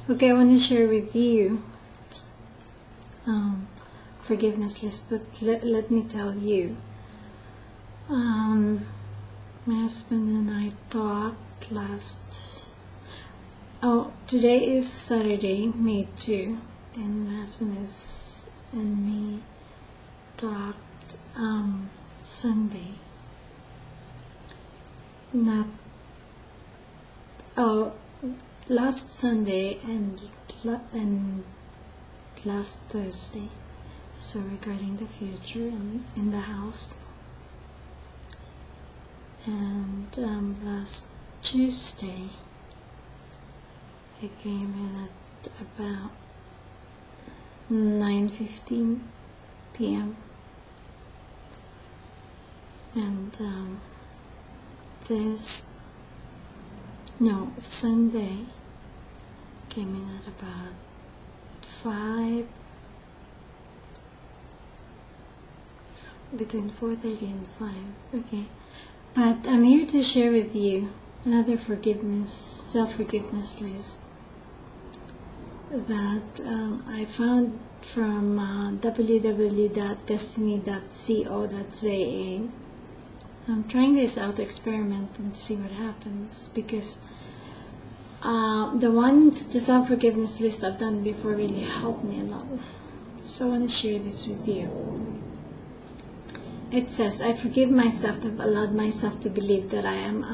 Okay, I want to share with you forgiveness list, but let me tell you, my husband and I talked today is Saturday, May 2, and my husband and me talked Sunday. Last Sunday and last Thursday. So regarding the future in the house. And last Tuesday, he came in at about 9:15 p.m. And Sunday came in at about 5, between 4:30 and 5. Okay, but I'm here to share with you another self-forgiveness list that I found from www.destiny.co.za. I'm trying this out to experiment and see what happens, because the self-forgiveness list I've done before really helped me a lot. So I want to share this with you. It says, I forgive myself to have allowed myself to believe that I am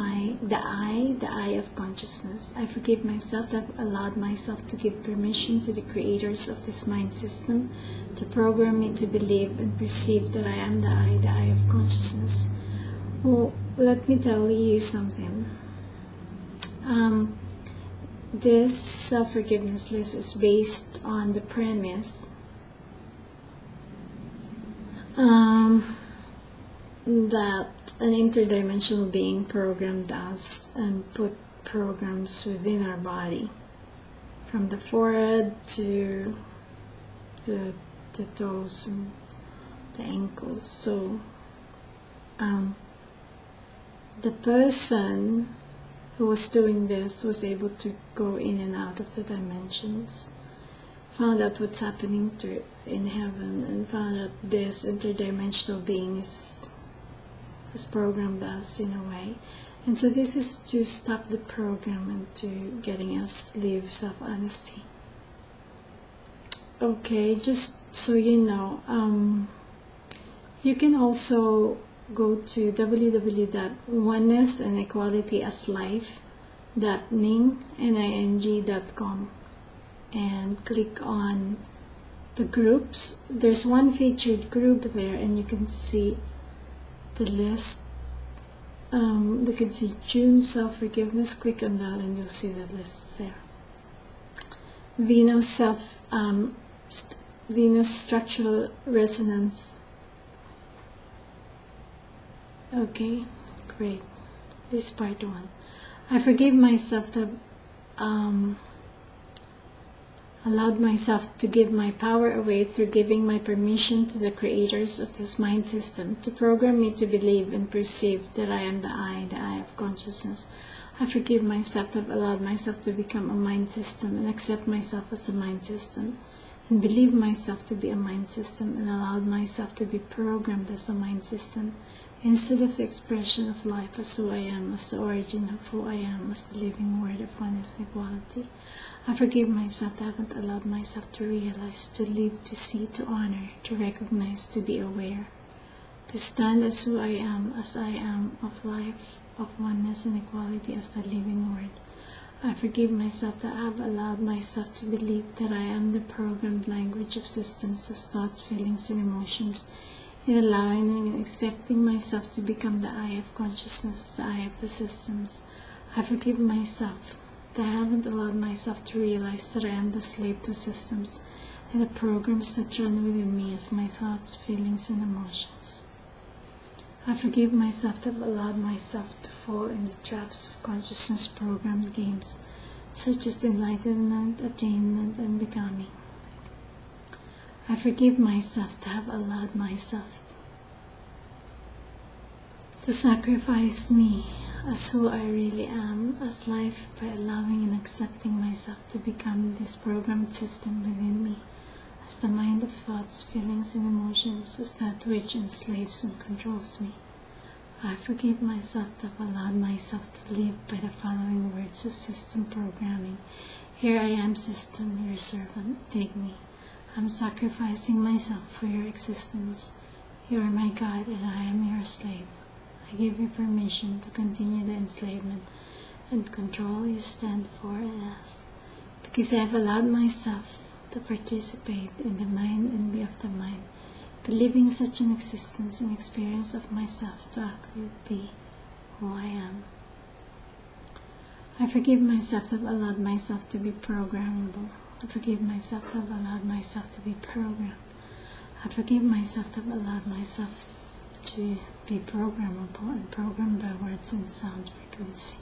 the I of consciousness. I forgive myself to have allowed myself to give permission to the creators of this mind system to program me to believe and perceive that I am the I of consciousness. Well, let me tell you something. This self-forgiveness list is based on the premise that an interdimensional being programmed us and put programs within our body, from the forehead to the toes and the ankles. So the person who was doing this was able to go in and out of the dimensions, found out what's happening in heaven, and found out this interdimensional being has programmed us in a way. And so this is to stop the program and to getting us live self-honesty. Okay, just so you know, you can also go to www.oneness-and-equality-as-life.ning.com and click on the groups. There's one featured group there, and you can see the list. You can see June self-forgiveness. Click on that and you'll see the list there. Veno structural resonance. Okay, great. This is part 1. I forgive myself that allowed myself to give my power away through giving my permission to the creators of this mind system to program me to believe and perceive that I am the I of consciousness. I forgive myself that allowed myself to become a mind system and accept myself as a mind system, and believe myself to be a mind system and allowed myself to be programmed as a mind system instead of the expression of life as who I am, as the origin of who I am, as the living word of oneness and equality. I forgive myself that I haven't allowed myself to realize, to live, to see, to honor, to recognize, to be aware, to stand as who I am, as I am, of life, of oneness and equality, as the living word. I forgive myself that I have allowed myself to believe that I am the programmed language of systems as thoughts, feelings, and emotions, in allowing and accepting myself to become the I of consciousness, the I of the systems. I forgive myself that I haven't allowed myself to realize that I am the slave to systems and the programs that run within me as my thoughts, feelings, and emotions. I forgive myself that I've allowed myself to fall in the traps of consciousness programmed games, such as enlightenment, attainment, and becoming. I forgive myself to have allowed myself to sacrifice me as who I really am, as life, by allowing and accepting myself to become this programmed system within me, as the mind of thoughts, feelings, and emotions, as that which enslaves and controls me. I forgive myself that I've allowed myself to live by the following words of system programming. Here I am, system, your servant, take me. I'm sacrificing myself for your existence. You are my God and I am your slave. I give you permission to continue the enslavement and control you stand for and as, because I have allowed myself to participate in the mind and be of the mind, believing such an existence and experience of myself to actually be who I am. I forgive myself that I've allowed myself to be programmable. I forgive myself that I've allowed myself to be programmed. I forgive myself that I've allowed myself to be programmable and programmed by words and sound frequency.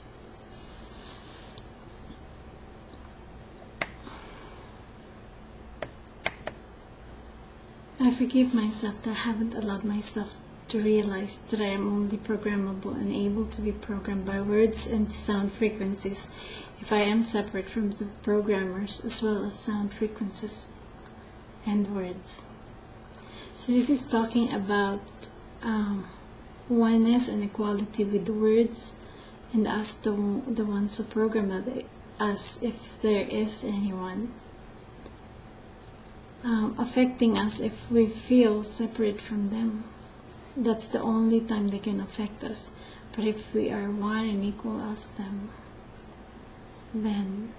I forgive myself that I haven't allowed myself to realize that I am only programmable and able to be programmed by words and sound frequencies if I am separate from the programmers as well as sound frequencies and words. So this is talking about oneness and equality with words and us, the ones who program us, if there is anyone affecting us, if we feel separate from them. That's the only time they can affect us. But if we are one and equal as them, then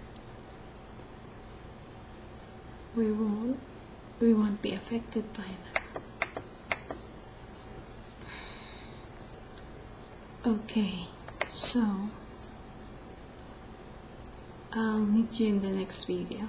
we won't be affected by them. Okay, so I'll meet you in the next video.